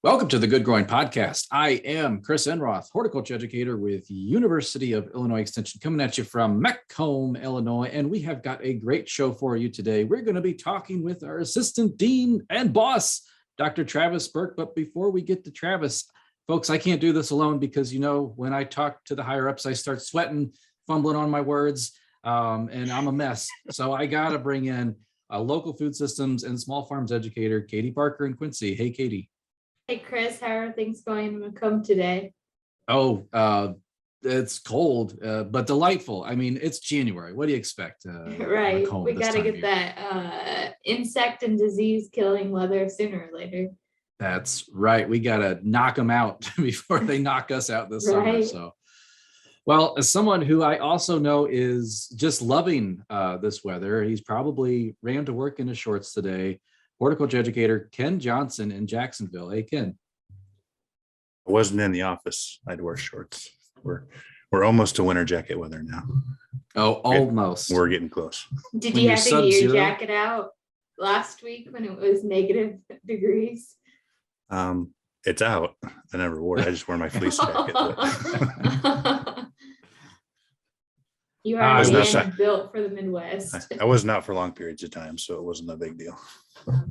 Welcome to the Good Growing Podcast. I am Chris Enroth, horticulture educator with University of Illinois Extension, coming at you from Macomb, Illinois, and we have got a great show for you today. We're going to be talking with our assistant dean and boss, Dr. Travis Burke. But before we get to Travis, folks, I can't do this alone because, when I talk to the higher ups, I start sweating, fumbling on my words, and I'm a mess. So I got to bring in a local food systems and small farms educator, Katie Parker in Quincy. Hey, Katie. Hey, Chris, how are things going in Macomb today? It's cold, but delightful. I mean, it's January. What do you expect? Right. We got to get that insect and disease killing weather sooner or later. That's right. We got to knock them out before they knock us out this summer. So, well, as someone who I also know is just loving this weather, he's probably ran to work in his shorts today. Horticulture educator Ken Johnson in Jacksonville. Hey, Ken. I wasn't in the office. I'd wear shorts. We're almost to winter jacket weather now. Oh, almost. We're getting close. Did you have to get your jacket out last week when it was negative degrees? It's out. I never wore it. I just wear my fleece jacket. You are built for the Midwest. I wasn't out for long periods of time, so it wasn't a big deal. I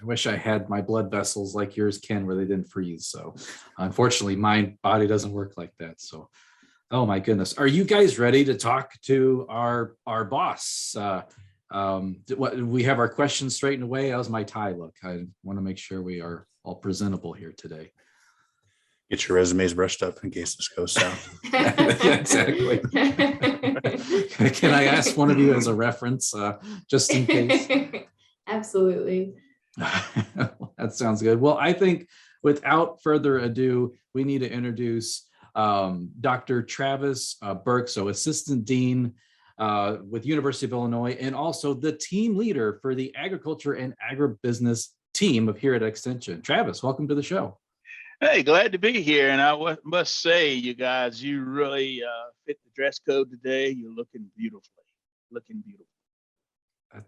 wish I had my blood vessels like yours, Ken, where they didn't freeze. So unfortunately, my body doesn't work like that. So, oh my goodness. Are you guys ready to talk to our boss? We have our questions straightened away. How's my tie look? I want to make sure we are all presentable here today. Get your resumes brushed up in case this goes south. Exactly. Can I ask one of you as a reference, just in case? Absolutely. That sounds good. Well, I think without further ado, we need to introduce Dr. Travis Burke, so Assistant Dean with University of Illinois, and also the team leader for the Agriculture and Agribusiness team of here at Extension. Travis, welcome to the show. Hey, glad to be here. And I must say, you guys, you really fit the dress code today. You're looking beautiful.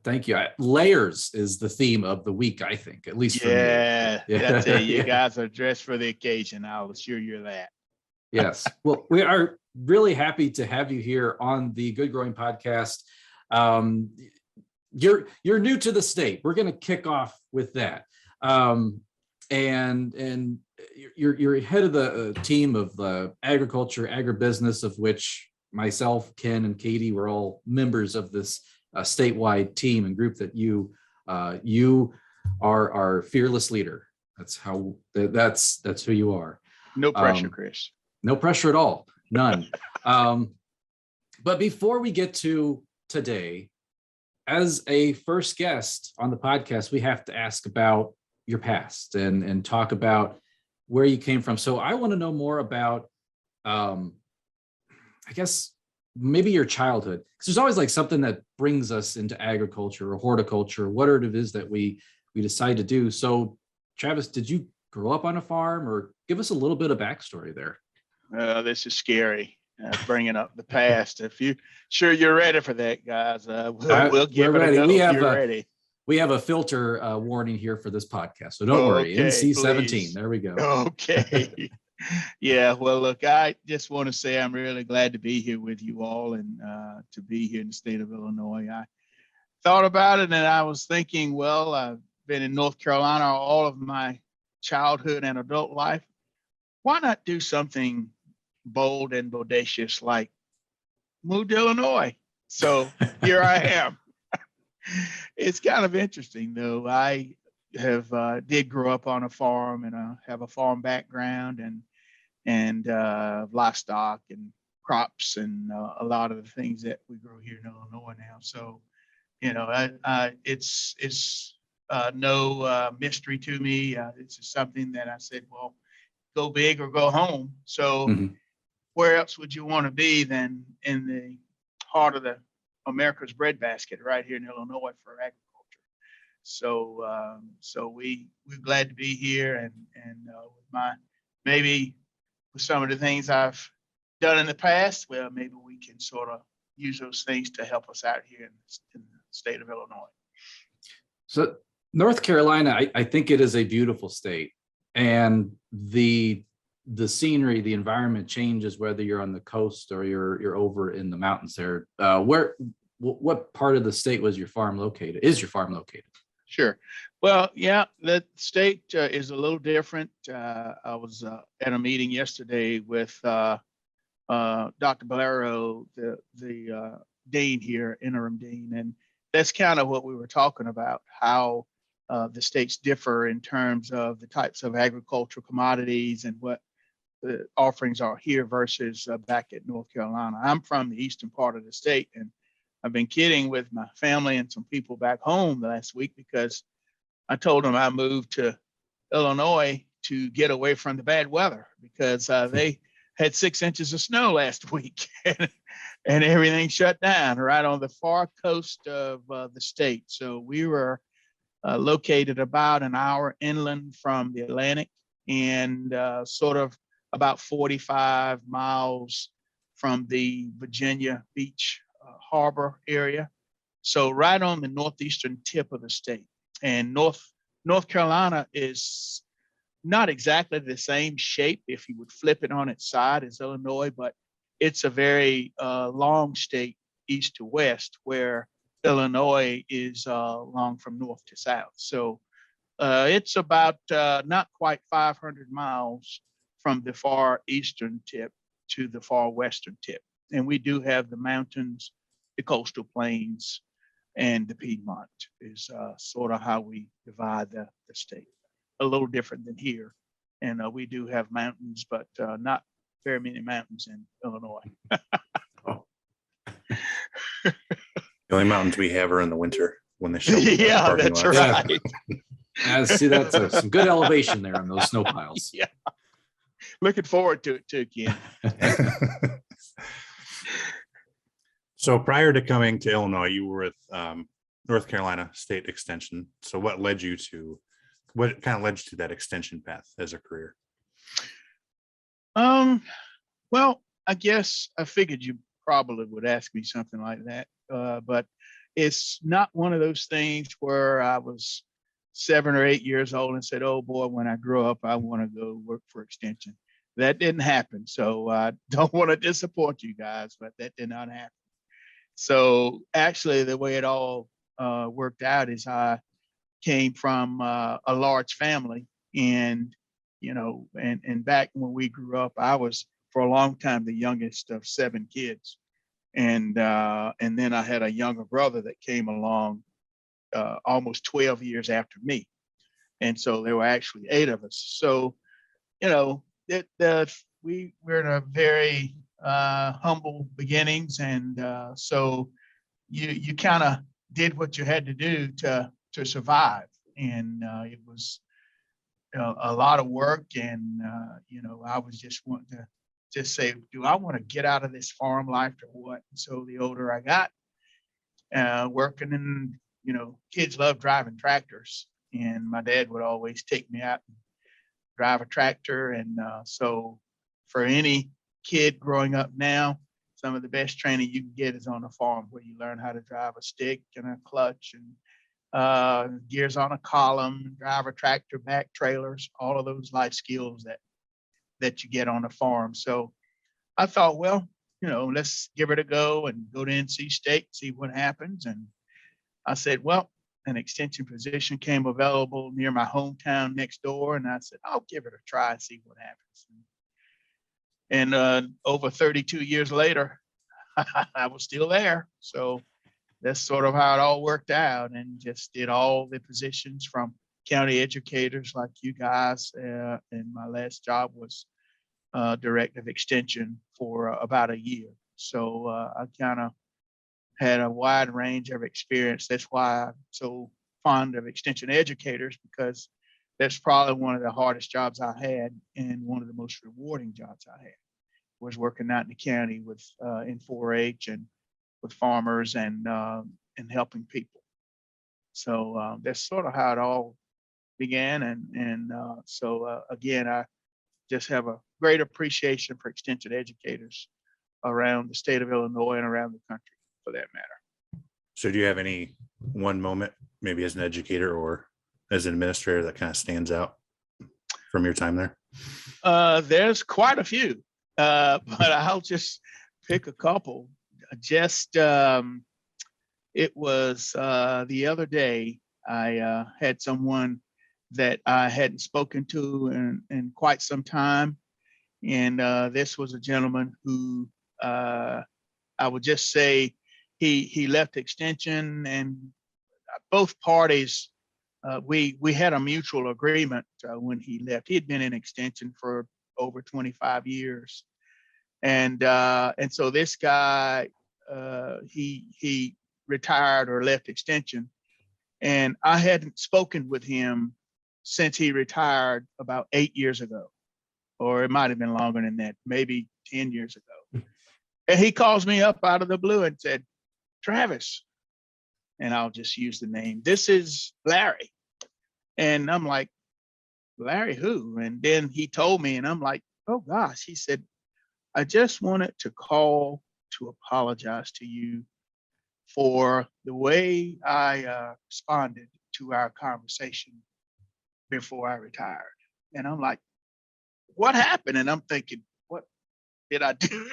Thank you. Layers is the theme of the week, I think, at least for me. Yeah, that's it. You guys are dressed for the occasion. I'll assure you that. Yes. Well, we are really happy to have you here on the Good Growing Podcast. You're new to the state. We're going to kick off with that. And you're head of the team of the agriculture, agribusiness, of which myself, Ken, and Katie were all members of this statewide team and group that you are our fearless leader. That's who you are. No pressure, Chris. No pressure at all. None. But before we get to today, as a first guest on the podcast, we have to ask about your past and talk about where you came from. So I want to know more about, I guess, maybe your childhood, because there's always like something that brings us into agriculture or horticulture, whatever it is that we decide to do. So Travis, did you grow up on a farm, or give us a little bit of backstory there? This is scary, bringing up the past. If you're ready for that, guys, we'll give it a go. You're ready. We have a filter warning here for this podcast, so don't worry. NC-17, please. There we go. Okay. Yeah, well, look, I just want to say I'm really glad to be here with you all and to be here in the state of Illinois. I thought about it and I was thinking, well, I've been in North Carolina all of my childhood and adult life. Why not do something bold and bodacious like move to Illinois? So here I am. It's kind of interesting, though. I did grow up on a farm and have a farm background and livestock and crops and a lot of the things that we grow here in Illinois now. So, it's no mystery to me. It's just something that I said, well, go big or go home. So where else would you want to be than in the heart of America's breadbasket right here in Illinois for agriculture? So we're glad to be here and with some of the things I've done in the past, well, maybe we can sort of use those things to help us out here in the state of Illinois. So North Carolina, I think it is a beautiful state. and the scenery, the environment changes whether you're on the coast or you're over in the mountains there. What part of the state was your farm located? Is your farm located? Sure. Well, yeah, the state is a little different. I was at a meeting yesterday with Dr. Bolero, the dean here, interim dean, and that's kind of what we were talking about, how the states differ in terms of the types of agricultural commodities and what the offerings are here versus back at North Carolina. I'm from the eastern part of the state, and I've been kidding with my family and some people back home last week because I told them I moved to Illinois to get away from the bad weather because they had 6 inches of snow last week and everything shut down right on the far coast of the state. So we were located about an hour inland from the Atlantic and sort of about 45 miles from the Virginia Beach harbor area. So right on the northeastern tip of the state. And North Carolina is not exactly the same shape if you would flip it on its side as Illinois, but it's a very long state east to west, where Illinois is long from north to south. So it's about not quite 500 miles from the far eastern tip to the far western tip. And we do have the mountains, the coastal plains, and the Piedmont is sort of how we divide the state. A little different than here. And we do have mountains, but not very many mountains in Illinois. The only mountains we have are in the winter when they show. Yeah, that's right. I see that's some good elevation there on those snow piles. Yeah. Looking forward to it too, Ken. So prior to coming to Illinois, you were with North Carolina State Extension. So what kind of led you to that extension path as a career? Well, I guess I figured you probably would ask me something like that. But it's not one of those things where I was 7 or 8 years old and said, oh boy, when I grow up, I want to go work for Extension. That didn't happen. So I don't want to disappoint you guys, but that did not happen. So actually the way it all worked out is I came from a large family, and, and back when we grew up, I was for a long time the youngest of 7 kids. And then I had a younger brother that came along almost 12 years after me. And so there were actually 8 of us. So, we're in a very humble beginnings. And so you kind of did what you had to do to survive. And it was a lot of work. And, I was just wanting to just say, do I want to get out of this farm life or what? And so the older I got, working in, kids love driving tractors, and my dad would always take me out and drive a tractor. And so for any kid growing up now, some of the best training you can get is on a farm, where you learn how to drive a stick and a clutch and gears on a column, drive a tractor, back trailers, all of those life skills that you get on a farm. So I thought, well, let's give it a go and go to NC State, see what happens. And I said, well, an extension position came available near my hometown next door. And I said, I'll give it a try and see what happens. And over 32 years later, I was still there. So that's sort of how it all worked out, and just did all the positions from county educators like you guys. And my last job was director of extension for about a year. So I kind of had a wide range of experience. That's why I'm so fond of extension educators, because that's probably one of the hardest jobs I had, and one of the most rewarding jobs I had was working out in the county with in 4-H and with farmers and helping people. So that's sort of how it all began. And so again, I just have a great appreciation for extension educators around the state of Illinois and around the country, for that matter. So do you have any one moment, maybe as an educator or as an administrator, that kind of stands out? from your time there? There's quite a few, but I'll just pick a couple. Just it was the other day I had someone that I hadn't spoken to in quite some time, and this was a gentleman who I would just say he left Extension, and both parties we had a mutual agreement when he left. He had been in Extension for over 25 years, and so this guy he retired or left Extension, and I hadn't spoken with him since he retired about 8 years ago, or it might have been longer than that, maybe 10 years ago. And he calls me up out of the blue and said, "Travis," and I'll just use the name, "this is Larry." And I'm like, "Larry who?" And then he told me, and I'm like, "Oh gosh." He said, "I just wanted to call to apologize to you for the way I responded to our conversation before I retired." And I'm like, "What happened?" And I'm thinking, what did I do?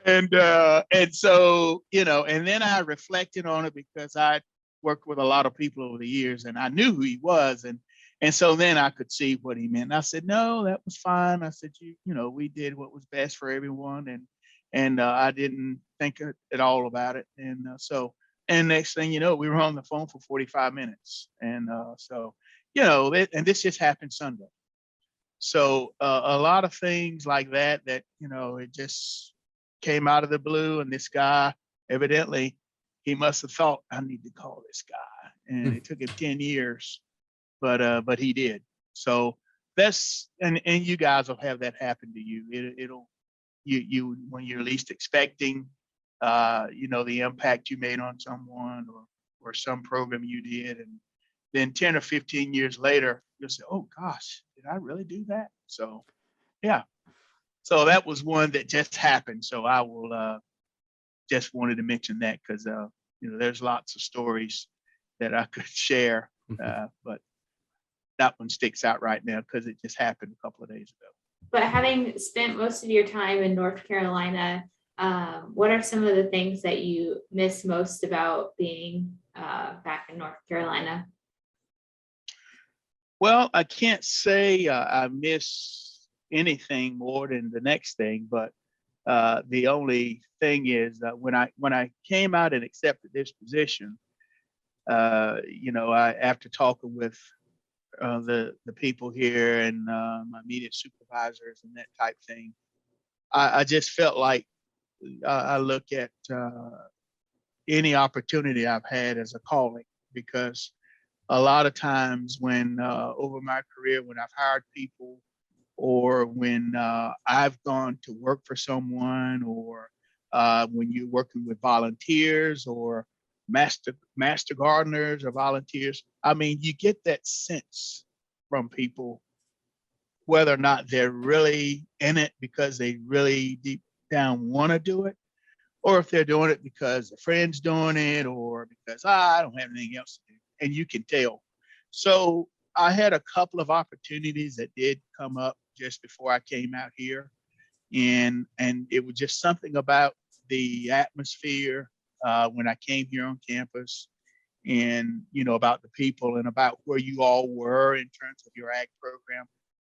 And so, and then I reflected on it because I worked with a lot of people over the years, and I knew who he was. And so then I could see what he meant. And I said, "No, that was fine." I said, we did what was best for everyone. And I didn't think at all about it. And next thing you know, we were on the phone for 45 minutes. And and this just happened Sunday. So a lot of things like that, it just came out of the blue. And this guy, evidently, he must have thought, "I need to call this guy." And it took him 10 years, but he did. So that's, and you guys will have that happen to you. It'll, you when you're least expecting, the impact you made on someone or some program you did. And then 10 or 15 years later, you'll say, "Oh gosh, did I really do that?" So, yeah. So that was one that just happened. So I will just wanted to mention that because, there's lots of stories that I could share, but that one sticks out right now because it just happened a couple of days ago. But having spent most of your time in North Carolina, what are some of the things that you miss most about being back in North Carolina? Well, I can't say I miss anything more than the next thing, but the only thing is that when I came out and accepted this position, I after talking with the people here and my immediate supervisors and that type thing, I just felt like I look at any opportunity I've had as a calling, because a lot of times when over my career, when I've hired people or when I've gone to work for someone, or when you're working with volunteers or master gardeners or volunteers, I mean, you get that sense from people whether or not they're really in it because they really deep down want to do it, or if they're doing it because a friend's doing it, or because I don't have anything else to do. And you can tell. So I had a couple of opportunities that did come up just before I came out here. And it was just something about the atmosphere when I came here on campus, and, about the people and about where you all were in terms of your ag program.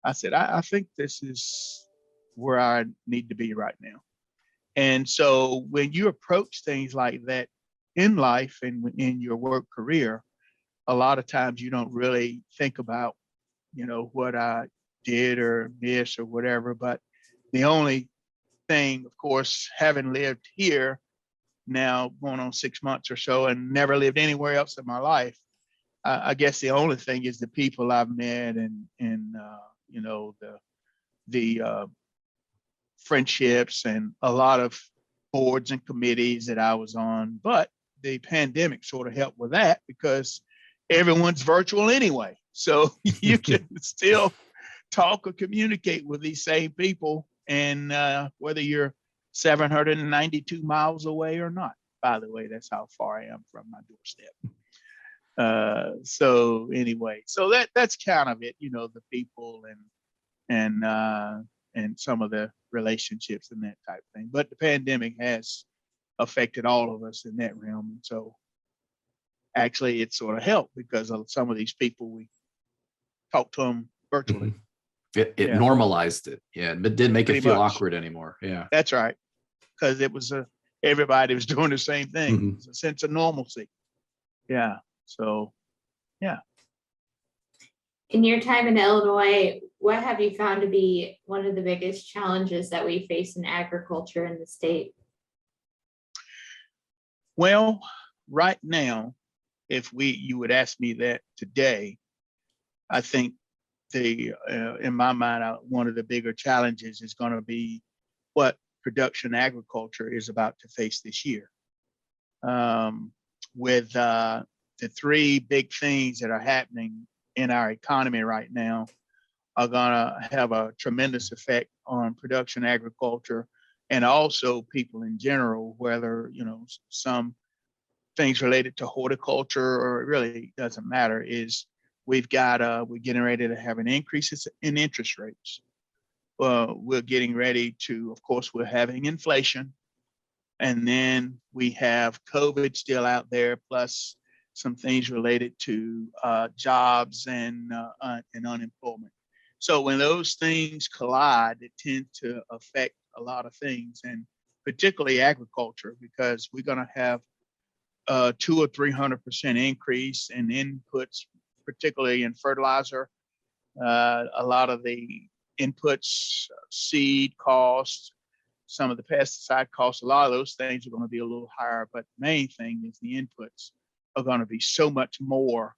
I said, I think this is where I need to be right now. And so when you approach things like that in life and in your work career, a lot of times you don't really think about, what I did or missed or whatever. But the only thing, of course, having lived here now going on 6 months or so and never lived anywhere else in my life, I guess the only thing is the people I've met and the friendships and a lot of boards and committees that I was on. But the pandemic sort of helped with that because everyone's virtual anyway. So you can still talk or communicate with these same people, and whether you're 792 miles away or not. By the way, that's how far I am from my doorstep. So anyway, so that's kind of it, the people and some of the relationships and that type of thing. But the pandemic has affected all of us in that realm. And so actually it sort of helped because of some of these people, we talk to them virtually. It Yeah. normalized it. Yeah. It didn't make it Pretty feel much. awkward anymore. Yeah. That's right. Because it was everybody was doing the same thing. Mhm. It's a sense of normalcy. Yeah. So, yeah. In your time in Illinois, what have you found to be one of the biggest challenges that we face in agriculture in the state? Well, right now, if you would ask me that today, I think in my mind, one of the bigger challenges is going to be what production agriculture is about to face this year. With the three big things that are happening in our economy right now are going to have a tremendous effect on production agriculture and also people in general, whether, some things related to horticulture or it really doesn't matter, is we're getting ready to have an increase in interest rates. We're getting ready to, of course, we're having inflation. And then we have COVID still out there, plus some things related to jobs and unemployment. So when those things collide, it tends to affect a lot of things, and particularly agriculture, because we're going to have 200 or 300% increase in inputs, particularly in fertilizer. A lot of the inputs, seed costs, some of the pesticide costs, a lot of those things are going to be a little higher. But the main thing is the inputs are going to be so much more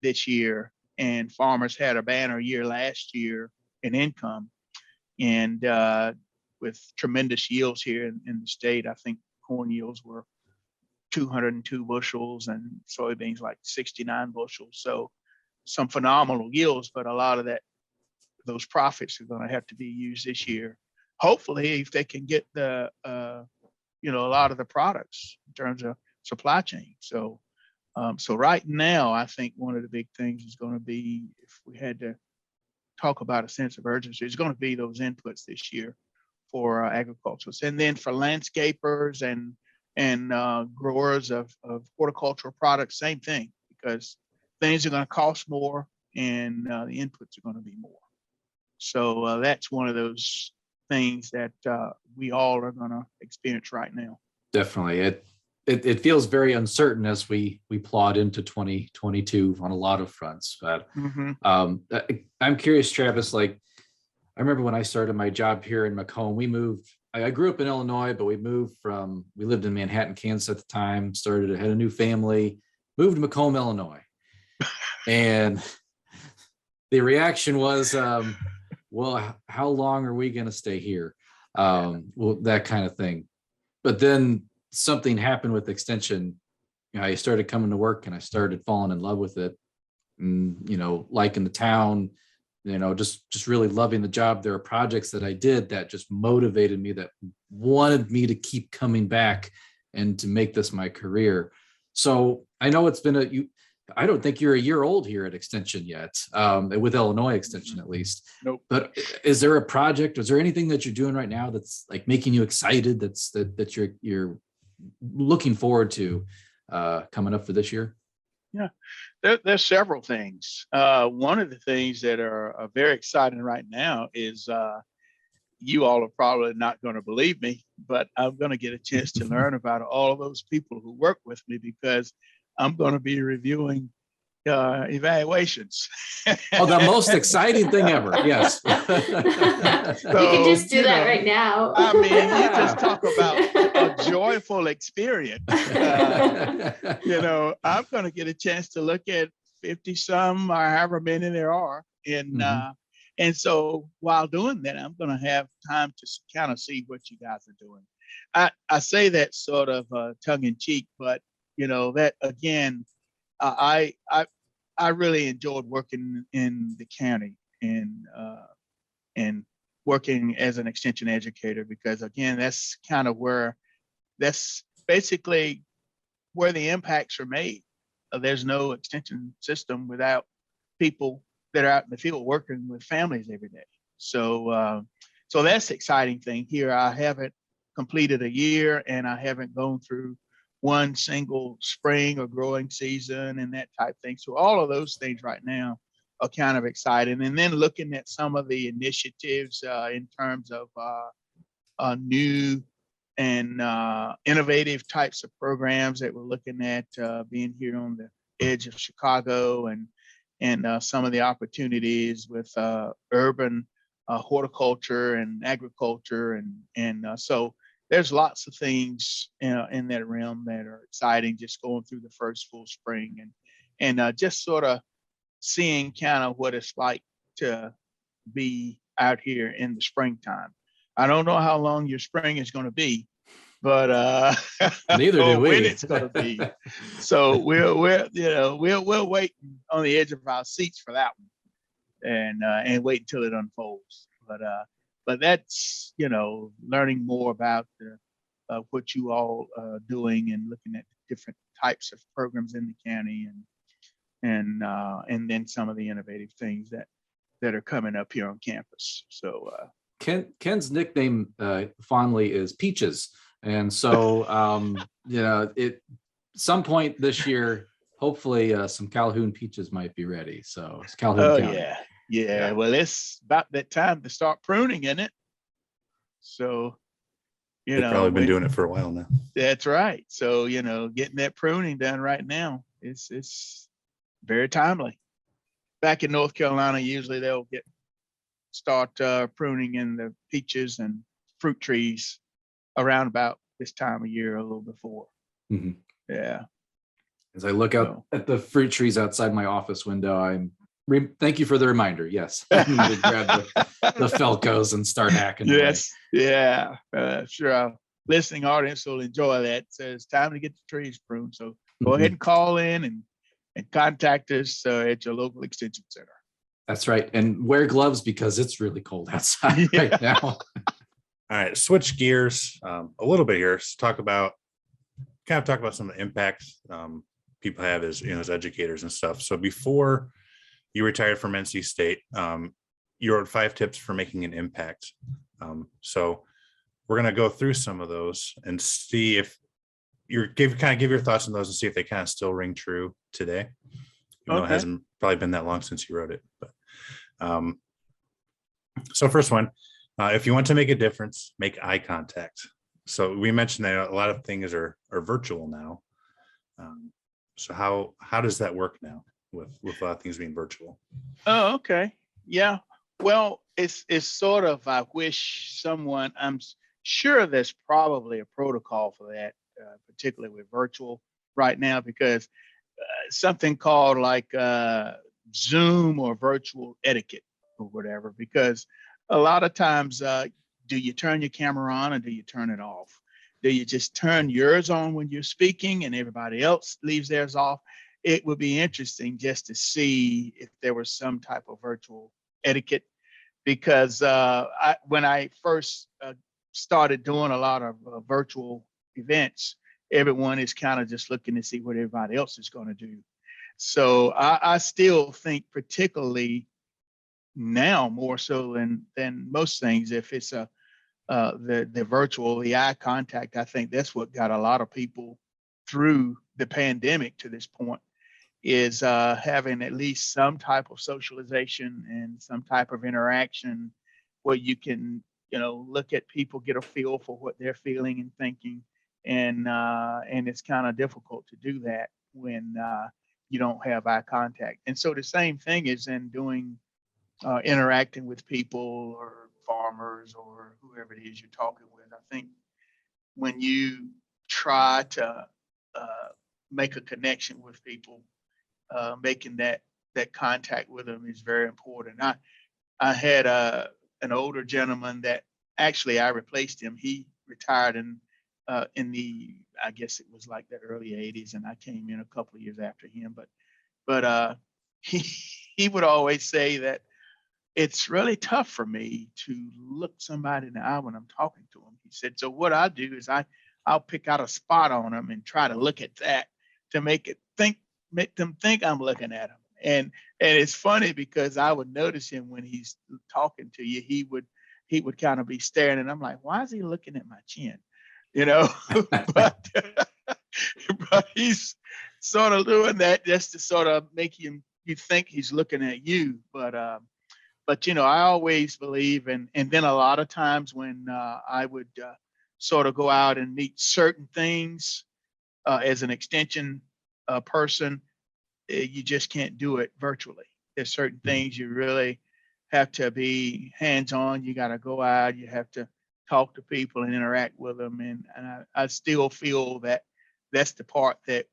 this year. And farmers had a banner year last year in income. And with tremendous yields here in the state, I think corn yields were 202 bushels and soybeans like 69 bushels. So some phenomenal yields, but a lot of those profits are going to have to be used this year. Hopefully, if they can get a lot of the products in terms of supply chain. So right now, I think one of the big things is going to be, if we had to talk about a sense of urgency, it's going to be those inputs this year for agriculturists, and then for landscapers and growers of horticultural products, same thing, because things are going to cost more and the inputs are going to be more. So that's one of those things that we all are going to experience right now. Definitely. It feels very uncertain as we plod into 2022 on a lot of fronts. But I'm curious, Travis, like, I remember when I started my job here in Macomb, I grew up in Illinois, but we lived in Manhattan, Kansas at the time, had a new family, moved to Macomb, Illinois. And the reaction was, well, how long are we going to stay here? Well, that kind of thing. But then something happened with extension. I started coming to work and I started falling in love with it. And, liking the town, just really loving the job. There are projects that I did that just motivated me, that wanted me to keep coming back and to make this my career. So I know it's been I don't think you're a year old here at Extension yet, with Illinois Extension at least. Nope. But is there a project? Is there anything that you're doing right now that's like making you excited? That you're looking forward to coming up for this year? Yeah, there's several things. One of the things that are very exciting right now is you all are probably not going to believe me, but I'm going to get a chance to learn about all of those people who work with me, because I'm going to be reviewing evaluations. Oh, the most exciting thing ever. Yes. You can just do that right now. I mean, you just talk about a joyful experience. I'm going to get a chance to look at 50 some or however many there are. And so while doing that, I'm going to have time to kind of see what you guys are doing. I say that sort of tongue in cheek, but that again, I really enjoyed working in the county and working as an extension educator, because again, that's basically where the impacts are made. there's no extension system without people that are out in the field working with families every day. So that's the exciting thing here. I haven't completed a year, and I haven't gone through one single spring or growing season and that type thing. So all of those things right now are kind of exciting. And then looking at some of the initiatives in terms of new and innovative types of programs that we're looking at, being here on the edge of Chicago, and some of the opportunities with urban horticulture and agriculture, and so there's lots of things in that realm that are exciting. Just going through the first full spring, and just sort of seeing kind of what it's like to be out here in the springtime. I don't know how long your spring is going to be, but neither do we. When it's going to be. So we're waiting on the edge of our seats for that one, and wait until it unfolds. But that's learning more about what you all are doing, and looking at different types of programs in the county, and then some of the innovative things that are coming up here on campus. So Ken's nickname fondly is Peaches, and so it some point this year, hopefully some Calhoun peaches might be ready. So it's Calhoun County. Yeah. Well, it's about that time to start pruning, isn't it? So They've probably been doing it for a while now. That's right. So getting that pruning done right now is very timely. Back in North Carolina, usually they'll start pruning in the peaches and fruit trees around about this time of year, a little before. Mm-hmm. Yeah. As I look out at the fruit trees outside my office window, thank you for the reminder. Yes, I need to grab the Felcos and start hacking. Yes, away. Yeah, sure. Our listening audience will enjoy that. So it's time to get the trees pruned. So go ahead and call in and contact us at your local extension center. That's right, and wear gloves because it's really cold outside right now. All right, switch gears a little bit here. Talk about some of the impacts people have as educators and stuff. So before you retired from NC State, you wrote 5 tips for making an impact. So we're going to go through some of those and see if give your thoughts on those and see if they kind of still ring true today. Even though it hasn't probably been that long since you wrote it. But so first one, if you want to make a difference, make eye contact. So we mentioned that a lot of things are virtual now. So how does that work now with a lot of things being virtual? Oh, okay. Yeah. Well, it's sort of, I wish someone, I'm sure there's probably a protocol for that, particularly with virtual right now, because something called like Zoom or virtual etiquette or whatever, because a lot of times, do you turn your camera on or do you turn it off? Do you just turn yours on when you're speaking and everybody else leaves theirs off? It would be interesting just to see if there was some type of virtual etiquette, because when I first started doing a lot of virtual events, everyone is kind of just looking to see what everybody else is going to do. So I still think, particularly now more so than most things, if it's the virtual, the eye contact, I think that's what got a lot of people through the pandemic to this point, is having at least some type of socialization and some type of interaction where you can, look at people, get a feel for what they're feeling and thinking. And it's kind of difficult to do that when you don't have eye contact. And so the same thing is in doing interacting with people or farmers or whoever it is you're talking with. I think when you try to make a connection with people, making that contact with them is very important. I had an older gentleman that actually I replaced him. He retired in the, I guess it was like the early 80s, and I came in a couple of years after him. But he would always say that it's really tough for me to look somebody in the eye when I'm talking to them. He said, so what I do is I'll pick out a spot on them and try to look at that to make it think make them think I'm looking at them. And it's funny because I would notice him when he's talking to you, he would kind of be staring, and I'm like, why is he looking at my chin? You know, but but he's sort of doing that just to sort of make you think he's looking at you. But you know, I always believe, and then a lot of times when I would sort of go out and meet certain things as an extension person, you just can't do it virtually. There's certain things you really have to be hands-on. You got to go out. You have to talk to people and interact with them. And I still feel that that's the part that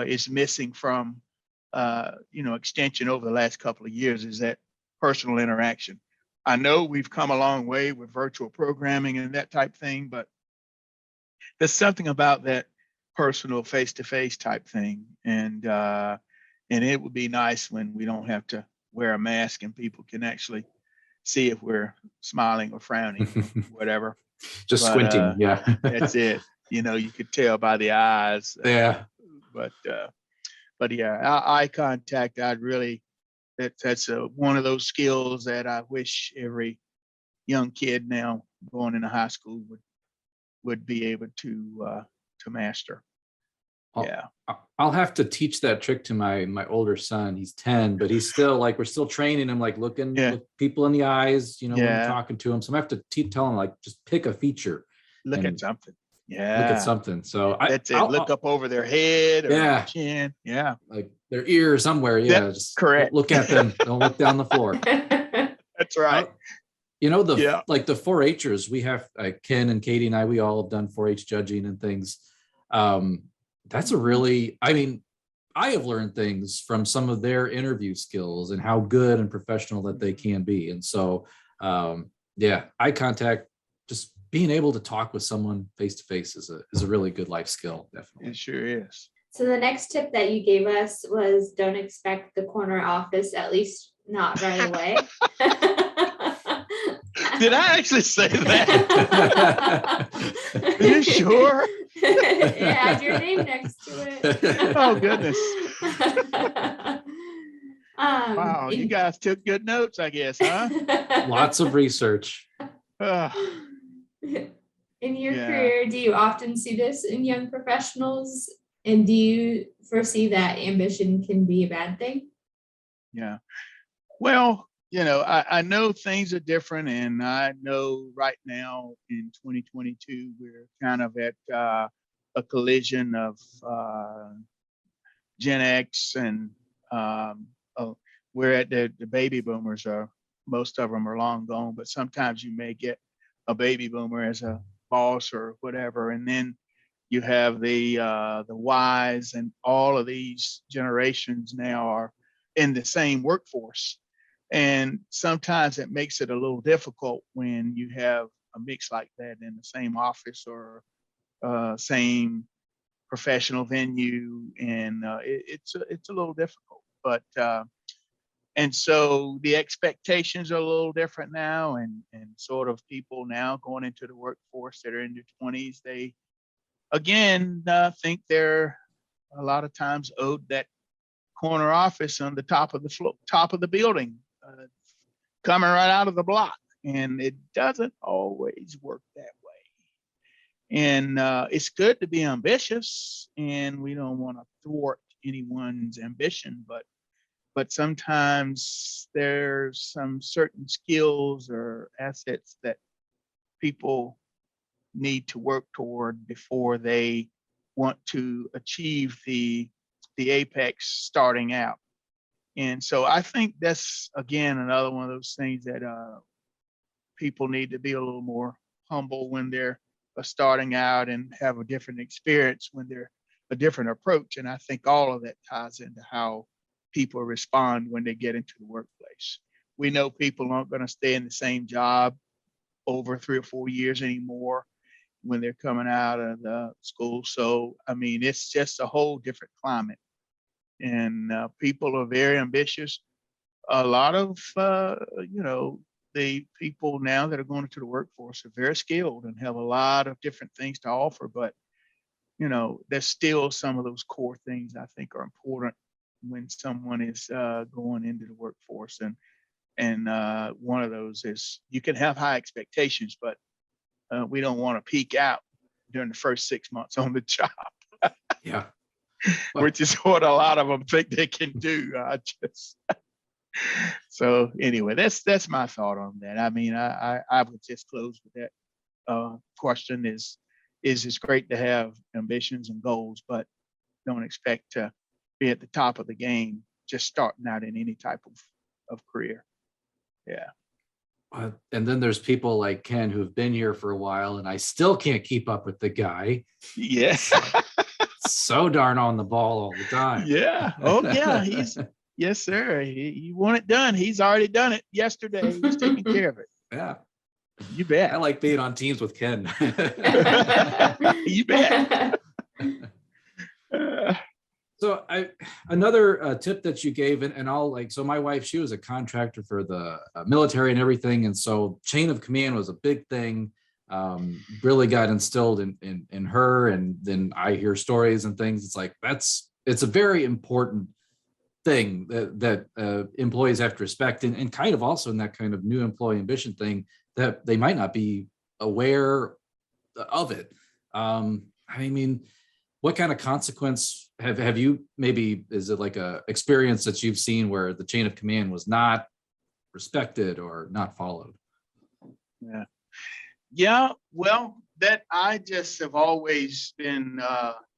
is missing from extension over the last couple of years, is that personal interaction. I know we've come a long way with virtual programming and that type thing, but there's something about that personal face-to-face type thing. And it would be nice when we don't have to wear a mask and people can actually see if we're smiling or frowning, or whatever. Just squinting. Yeah. That's it. You know, you could tell by the eyes. Yeah. But yeah, eye contact, that's one of those skills that I wish every young kid now going into high school would be able to master. Yeah. I'll have to teach that trick to my older son. He's 10, but he's still like, we're still training him, like look people in the eyes, when you're talking to him. So I have to tell him, like, just pick a feature. Look at something. Yeah. Look at something. So that's it. Look up over their head or their chin. Yeah. Like their ear somewhere. Yeah. That's just correct. Look at them. Don't look down the floor. That's right. The 4-Hers, we have Ken and Katie and we all have done 4-H judging and things. That's a really, I have learned things from some of their interview skills and how good and professional that they can be. And so, eye contact, just being able to talk with someone face to face is a really good life skill. Definitely. It sure is. So the next tip that you gave us was don't expect the corner office, at least not right away. Did I actually say that? Are you sure? It had your name next to it. Oh, goodness. Wow, you guys took good notes, I guess, huh? Lots of research. In your career, do you often see this in young professionals? And do you foresee that ambition can be a bad thing? Yeah. Well, I know things are different, and I know right now in 2022, we're kind of at a collision of Gen X and we're at the baby boomers. Most of them are long gone, but sometimes you may get a baby boomer as a boss or whatever, and then you have the Ys, and all of these generations now are in the same workforce. And sometimes it makes it a little difficult when you have a mix like that in the same office or same professional venue, and it's a little difficult. But and so the expectations are a little different now, and sort of people now going into the workforce that are in their 20s, they again think they're a lot of times owed that corner office on the top of the building, coming right out of the block, and it doesn't always work that way. And it's good to be ambitious, and we don't want to thwart anyone's ambition, but sometimes there's some certain skills or assets that people need to work toward before they want to achieve the apex starting out. And so I think that's, again, another one of those things that people need to be a little more humble when they're starting out, and have a different experience when they're a different approach. And I think all of that ties into how people respond when they get into the workplace. We know people aren't going to stay in the same job over 3 or 4 years anymore when they're coming out of the school. So, it's just a whole different climate. And people are very ambitious. A lot of, the people now that are going into the workforce are very skilled and have a lot of different things to offer. But, there's still some of those core things I think are important when someone is going into the workforce, and one of those is you can have high expectations, but we don't want to peak out during the first 6 months on the job. Yeah. Which is what a lot of them think they can do. So anyway, that's my thought on that. I mean, I would just close with that question is it's great to have ambitions and goals, but don't expect to be at the top of the game just starting out in any type of career. Yeah. And then there's people like Ken who've been here for a while, and I still can't keep up with the guy. Yes. So darn on the ball all the time. Yeah. Oh, yeah. Yes, sir. He want it done. He's already done it yesterday. He's taking care of it. Yeah. You bet. I like being on teams with Ken. You bet. So another tip that you gave, and I'll so my wife, she was a contractor for the military and everything. And so chain of command was a big thing. Really got instilled in her. And then I hear stories and things. It's like, it's a very important thing that employees have to respect, and kind of also in that kind of new employee ambition thing that they might not be aware of it. I mean, what kind of consequence have you, maybe is it like a experience that you've seen where the chain of command was not respected or not followed? Yeah. Well, that I just have always been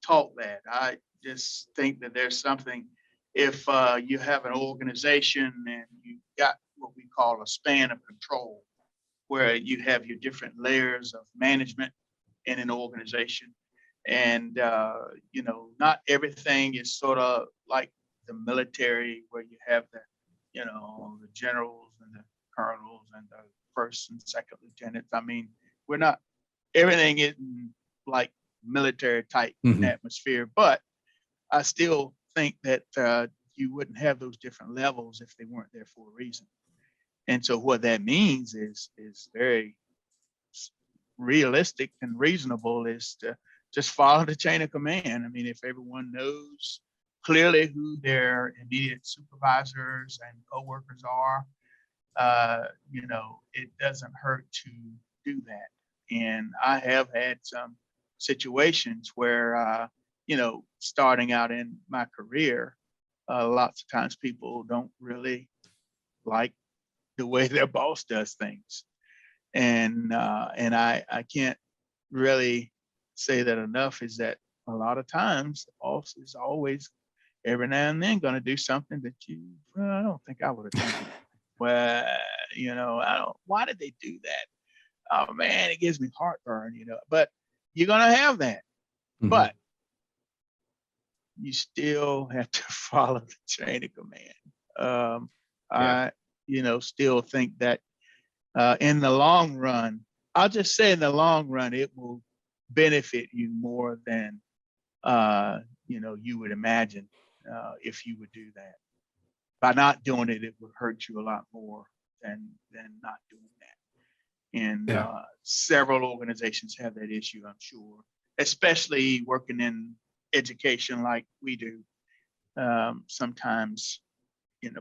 taught that. I just think that there's something, if you have an organization and you got what we call a span of control, where you have your different layers of management in an organization. And, not everything is sort of like the military, where you have the generals and the colonels and the first and second lieutenants. I mean, everything isn't like military type atmosphere, but I still think that you wouldn't have those different levels if they weren't there for a reason. And so what that means is very realistic and reasonable, is to just follow the chain of command. I mean, if everyone knows clearly who their immediate supervisors and coworkers are, it doesn't hurt to do that. And I have had some situations where, starting out in my career, lots of times people don't really like the way their boss does things. And I can't really say that enough, is that a lot of times the boss is always every now and then going to do something that I don't think I would have done that. Well, why did they do that? Oh man, it gives me heartburn, but you're going to have that. But you still have to follow the chain of command. I still think that in the long run, I'll just say in the long run, it will benefit you more than you would imagine if you would do that. By not doing it, it would hurt you a lot more than not doing that. And several organizations have that issue, I'm sure, especially working in education like we do. Sometimes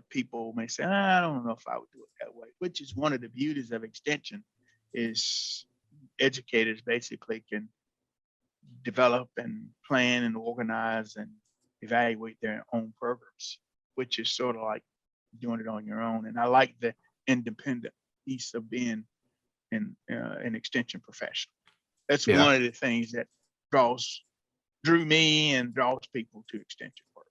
people may say, I don't know if I would do it that way, which is one of the beauties of extension, is educators basically can develop and plan and organize and evaluate their own programs, which is sort of like doing it on your own. And I like the independent piece of being an extension professional. That's one of the things that drew me and draws people to extension work.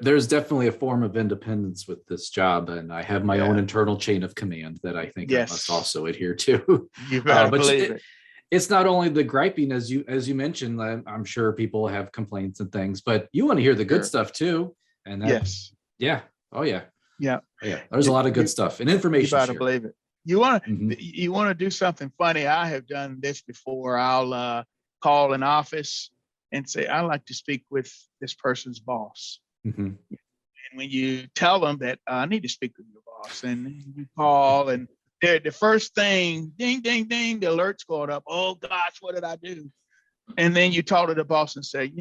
There's definitely a form of independence with this job, and I have my own internal chain of command that I think I must also adhere to. You better believe it. It's not only the griping, as you mentioned. I'm sure people have complaints and things, but you want to hear the good stuff too. And there's a lot of good stuff and information. You better believe it. You want to do something funny? I have done this before. I'll call an office and say, I'd like to speak with this person's boss. And when you tell them that I need to speak with your boss, and you call, and the first thing, ding, ding, ding, the alert's going up. Oh gosh, what did I do? And then you talk to the boss and say,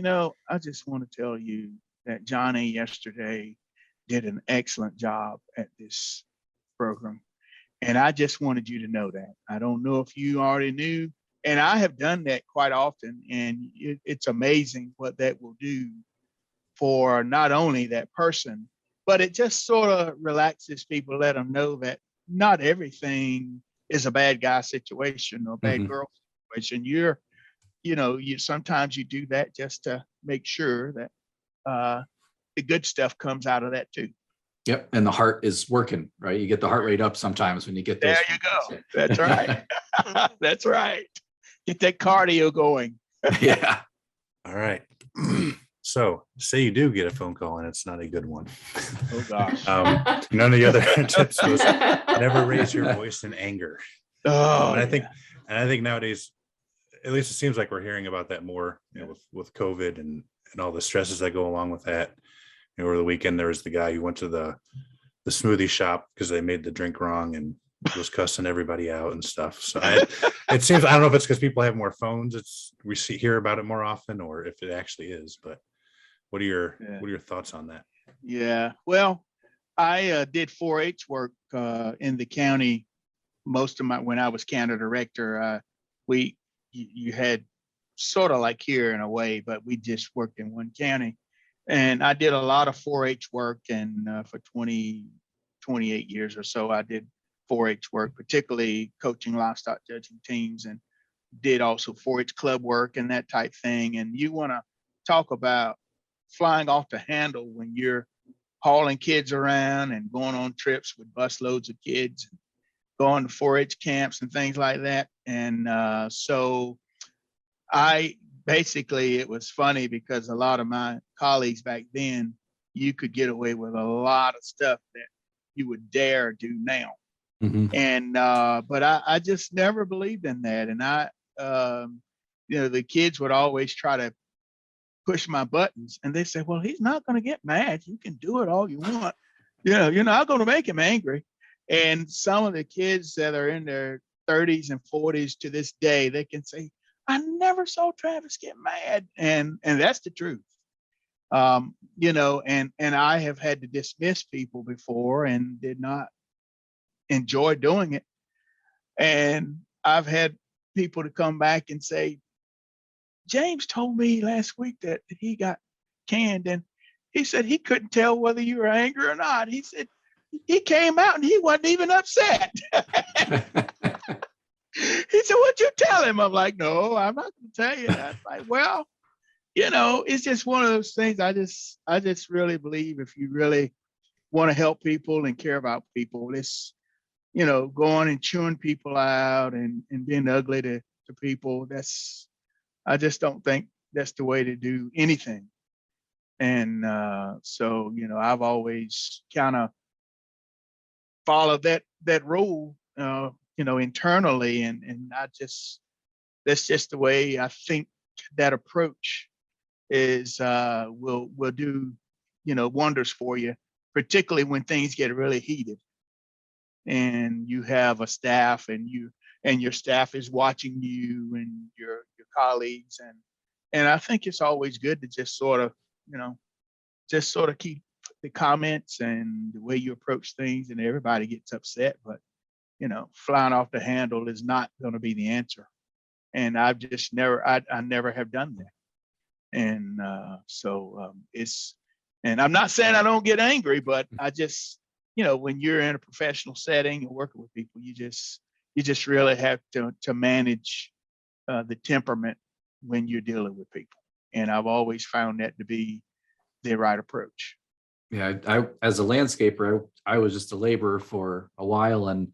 I just want to tell you that Johnny yesterday did an excellent job at this program. And I just wanted you to know that. I don't know if you already knew, and I have done that quite often. And it's amazing what that will do for not only that person, but it just sort of relaxes people, let them know that not everything is a bad guy situation or bad girl situation. You sometimes you do that just to make sure that the good stuff comes out of that too. Yep. And the heart is working, right? You get the heart rate up sometimes when you get those. There you go. That's right. That's right. Get that cardio going. Yeah. All right. So say you do get a phone call and it's not a good one. Oh gosh. None of the other tips was never raise your voice in anger. Oh, And I think nowadays, at least it seems like we're hearing about that more, with COVID and all the stresses that go along with that. Over the weekend, there was the guy who went to the smoothie shop because they made the drink wrong and was cussing everybody out and stuff. So it seems, I don't know if it's because people have more phones. We hear about it more often, or if it actually is. But what are your thoughts on that? Yeah. Well, I did 4-H work in the county. Most of when I was county director, you had sort of like here in a way, but we just worked in one county. And I did a lot of 4-H work, and for 28 years or so, I did 4-H work, particularly coaching livestock judging teams, and did also 4-H club work and that type thing. And you want to talk about flying off the handle when you're hauling kids around and going on trips with bus loads of kids, going to 4-H camps and things like that. And so it was funny because a lot of my colleagues back then, you could get away with a lot of stuff that you would dare do now. And but I just never believed in that. And the kids would always try to push my buttons, and they say, well, he's not going to get mad. You can do it all you want. You're not going to make him angry. And some of the kids that are in their 30s and 40s to this day, they can say, I never saw Travis get mad. And that's the truth. And I have had to dismiss people before and did not enjoy doing it. And I've had people to come back and say, James told me last week that he got canned, and he said he couldn't tell whether you were angry or not. He said he came out and he wasn't even upset. He said, what'd you tell him? I'm like, no, I'm not going to tell you that. Like, well, it's just one of those things. I just really believe if you really want to help people and care about people, this, going and chewing people out and being ugly to people, I just don't think that's the way to do anything. And so, I've always kind of followed that rule, internally, and that's just the way I think that approach is will do wonders for you, particularly when things get really heated and you have a staff and your staff is watching you and your colleagues, and I think it's always good to just sort of keep the comments and the way you approach things, and everybody gets upset, but flying off the handle is not going to be the answer. And I've just I never have done that. And and I'm not saying I don't get angry, but I just, when you're in a professional setting and working with people, you just really have to manage the temperament when you're dealing with people. And I've always found that to be the right approach. Yeah, I as a landscaper, I was just a laborer for a while, and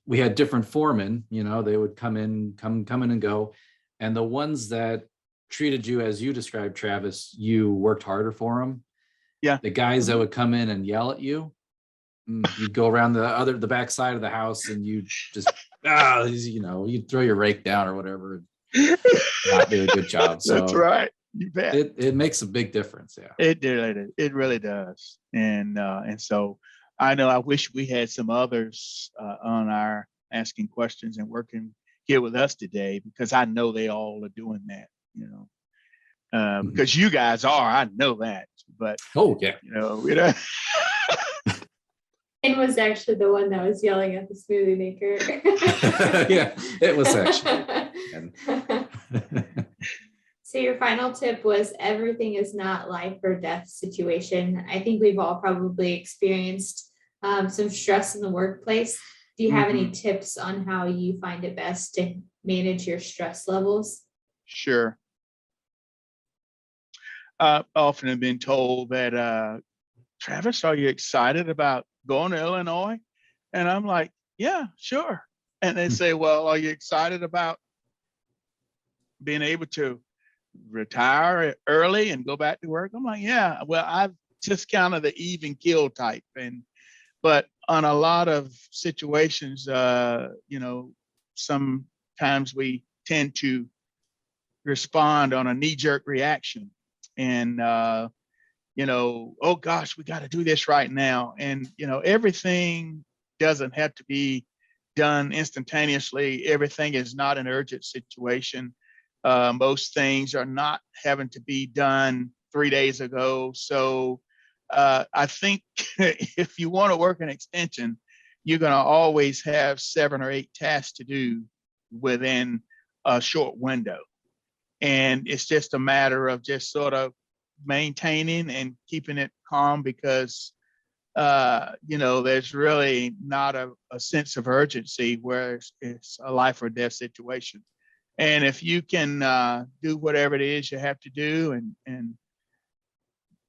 we had different foremen. They would come in and go, and the ones that treated you as you described, Travis, you worked harder for them. Yeah, the guys that would come in and yell at you, you'd go around the back side of the house, and you just you'd throw your rake down or whatever, not do a good job. So that's right. You bet. It makes a big difference. Yeah. It really does. And so I know I wish we had some others on our asking questions and working here with us today, because I know they all are doing that, because you guys are, I know that, but Oh yeah. you know, Ken was actually the one that was yelling at the smoothie maker. Yeah, it was actually. And So your final tip was everything is not life or death situation. I think we've all probably experienced some stress in the workplace. Do you have any tips on how you find it best to manage your stress levels? sure. I often have been told that, Travis, are you excited about going to Illinois? And I'm like, yeah, sure. And they say, well, are you excited about being able to retire early and go back to work? I'm like, yeah, well, I've just kind of the even kill type. But on a lot of situations, sometimes we tend to respond on a knee-jerk reaction. And oh gosh, we got to do this right now. And everything doesn't have to be done instantaneously. Everything is not an urgent situation. Most things are not having to be done 3 days ago. So I think if you want to work an extension, you're going to always have 7 or 8 tasks to do within a short window. And it's just a matter of just sort of maintaining and keeping it calm, because there's really not a sense of urgency where it's a life or death situation. And if you can do whatever it is you have to do and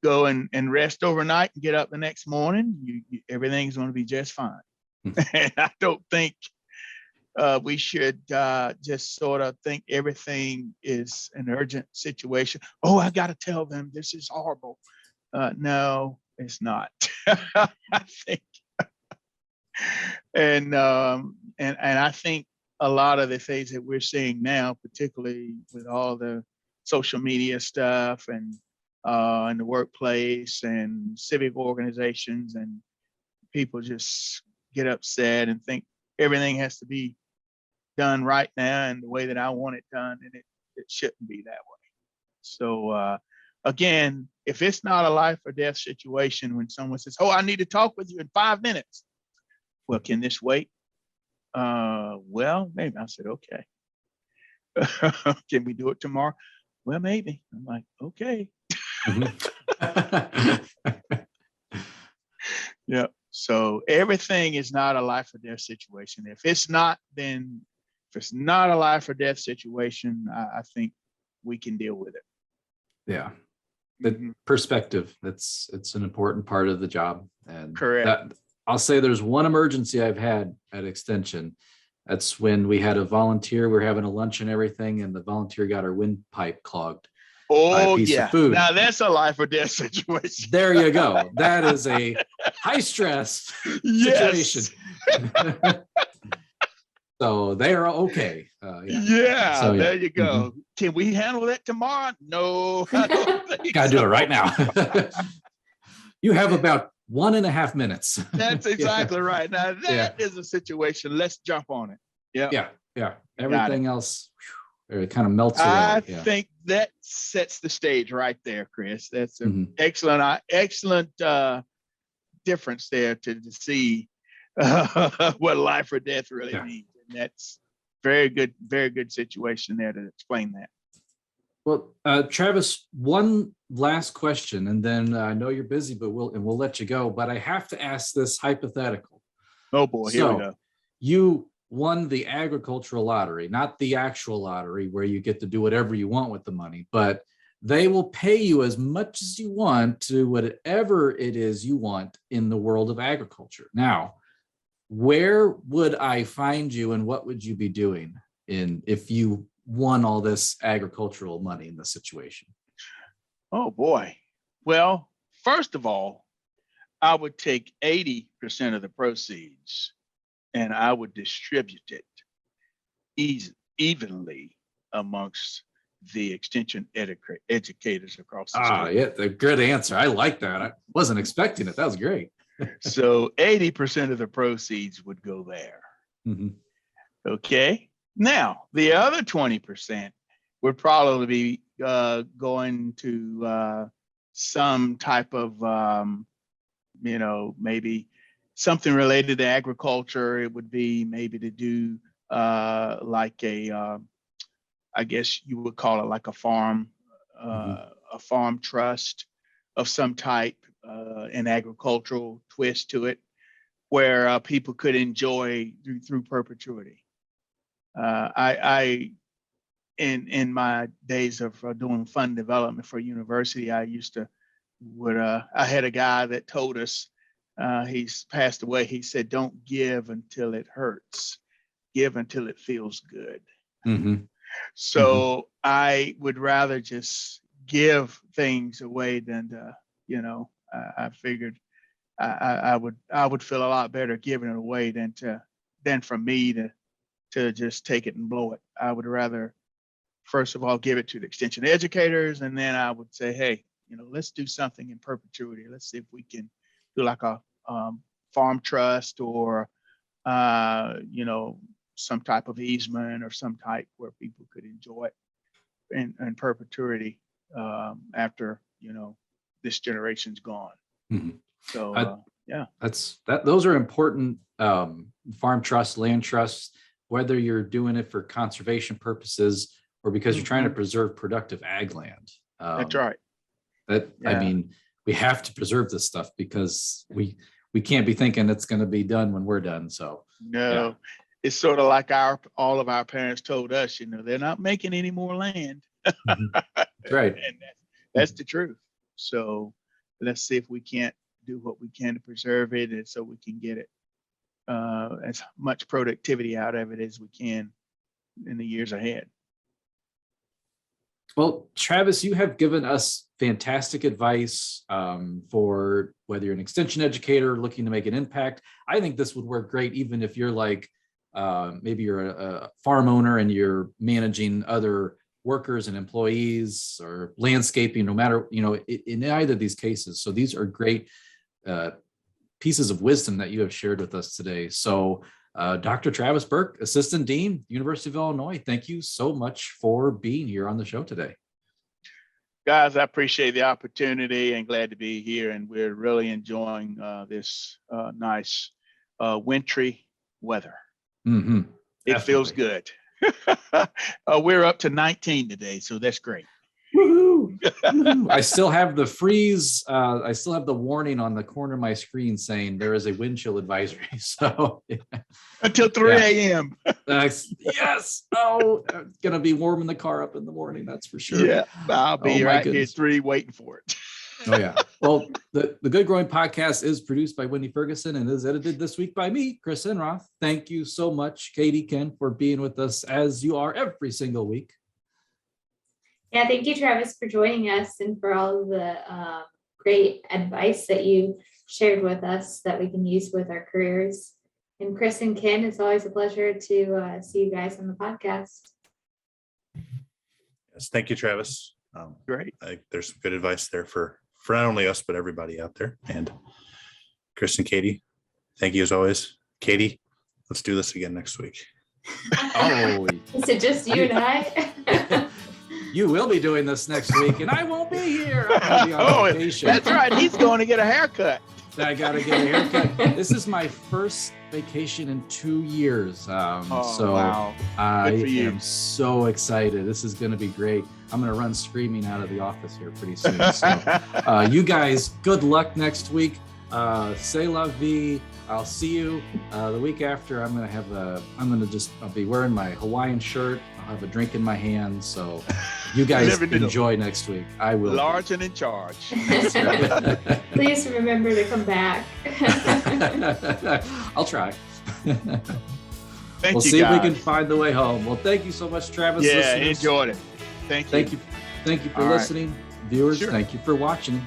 go and rest overnight and get up the next morning, everything's going to be just fine. And I don't think we should just sort of think everything is an urgent situation. Oh, I got to tell them this is horrible. No, it's not. I think, and I think a lot of the things that we're seeing now, particularly with all the social media stuff and in the workplace and civic organizations, and people just get upset and think everything has to be done right now and the way that I want it done, and it shouldn't be that way. So again, if it's not a life or death situation, when someone says, oh, I need to talk with you in 5 minutes. Well, can this wait? Well, maybe. I said, okay. Can we do it tomorrow? Well, maybe. I'm like, okay. Yeah. So everything is not a life or death situation. If it's not a life or death situation, I think we can deal with it. Yeah. The perspective, it's an important part of the job. And correct. I'll say there's one emergency I've had at Extension. That's when we had a volunteer, we were having a lunch and everything, and the volunteer got her windpipe clogged. Oh, piece yeah. of food. Now that's a life or death situation. There you go. That is a high stress situation. So they are okay. Yeah. So, there you go. Can we handle that tomorrow? No, I don't think Gotta do it right now. You have about 1.5 minutes. That's exactly right. Now that is a situation. Let's jump on it. Yeah. Everything else, it kind of melts away. I think that sets the stage right there, Chris. That's an excellent difference there to see what life or death really means. And that's very good situation there to explain that. Well, Travis, one last question, and then I know you're busy, but we'll let you go. But I have to ask this hypothetical. Oh boy, here we go. You won the agricultural lottery, not the actual lottery where you get to do whatever you want with the money, but they will pay you as much as you want to whatever it is you want in the world of agriculture. Now, where would I find you, and what would you be doing if you won all this agricultural money in this situation? Oh boy. Well, first of all, I would take 80% of the proceeds and I would distribute it evenly amongst the extension educators across the state. Yeah, a good answer. I like that. I wasn't expecting it. That was great. So 80% of the proceeds would go there. Okay. Now, the other 20% would probably going to some type of, maybe something related to agriculture. It would be maybe to do like I guess you would call it like a farm trust of some type, an agricultural twist to it, where people could enjoy through perpetuity. In my days of doing fund development for university, I had a guy that told us, he's passed away. He said, "Don't give until it hurts. Give until it feels good." Mm-hmm. So I would rather just give things away than to, I figured I would feel a lot better giving it away than for me to just take it and blow it. I would rather, first of all, give it to the extension educators, and then I would say, hey, let's do something in perpetuity. Let's see if we can do like a farm trust or some type of easement or some type where people could enjoy it in perpetuity after this generation's gone. Mm-hmm. So those are important. Farm trusts, land trusts, whether you're doing it for conservation purposes or because you're trying to preserve productive ag land. That's right. I mean, we have to preserve this stuff because we can't be thinking it's going to be done when we're done. So no, it's sort of like all of our parents told us, they're not making any more land. That's right. And that's the truth. So let's see if we can't do what we can to preserve it, and so we can get it as much productivity out of it as we can in the years ahead. Well, Travis, you have given us fantastic advice for whether you're an extension educator looking to make an impact. I think this would work great, even if you're like, maybe you're a farm owner and you're managing other workers and employees or landscaping, no matter, in either of these cases. So these are great pieces of wisdom that you have shared with us today. So Dr. Travis Burke, Assistant Dean, University of Illinois, thank you so much for being here on the show today. Guys, I appreciate the opportunity and glad to be here. And we're really enjoying this nice wintry weather. Mm-hmm. It feels good. We're up to 19 today, so that's great. Woo-hoo. I still have the freeze. I still have the warning on the corner of my screen saying there is a wind chill advisory. So until 3 a.m. Yes. Oh, it's gonna be warm in the car up in the morning. That's for sure. Yeah, I'll be right here at 3 waiting for it. Oh yeah. Well, the Good Growing Podcast is produced by Wendy Ferguson and is edited this week by me, Chris Enroth. Thank you so much, Katie, Ken, for being with us as you are every single week. Yeah, thank you, Travis, for joining us and for all of the great advice that you shared with us that we can use with our careers. And Chris and Ken, it's always a pleasure to see you guys on the podcast. Yes, thank you, Travis. Great. There's some good advice there for not only us, but everybody out there. And Chris and Katie, thank you as always. Katie, let's do this again next week. Oh, is it just you and I? You will be doing this next week, and I won't be here. I'm gonna be on vacation. That's right. He's going to get a haircut. I gotta get a haircut. This is my first vacation in 2 years. Wow. I am so excited. This is gonna be great. I'm gonna run screaming out of the office here pretty soon. So you guys, good luck next week. C'est la vie. I'll see you the week after. I'll be wearing my Hawaiian shirt. I'll have a drink in my hand. So you guys enjoy next week. I will. Large and in charge. Please remember to come back. I'll try. We'll see if we can find the way home. Well, thank you so much, Travis. Yeah, listeners. enjoyed it. Thank you. Thank you for listening. Viewers, Sure. Thank you for watching.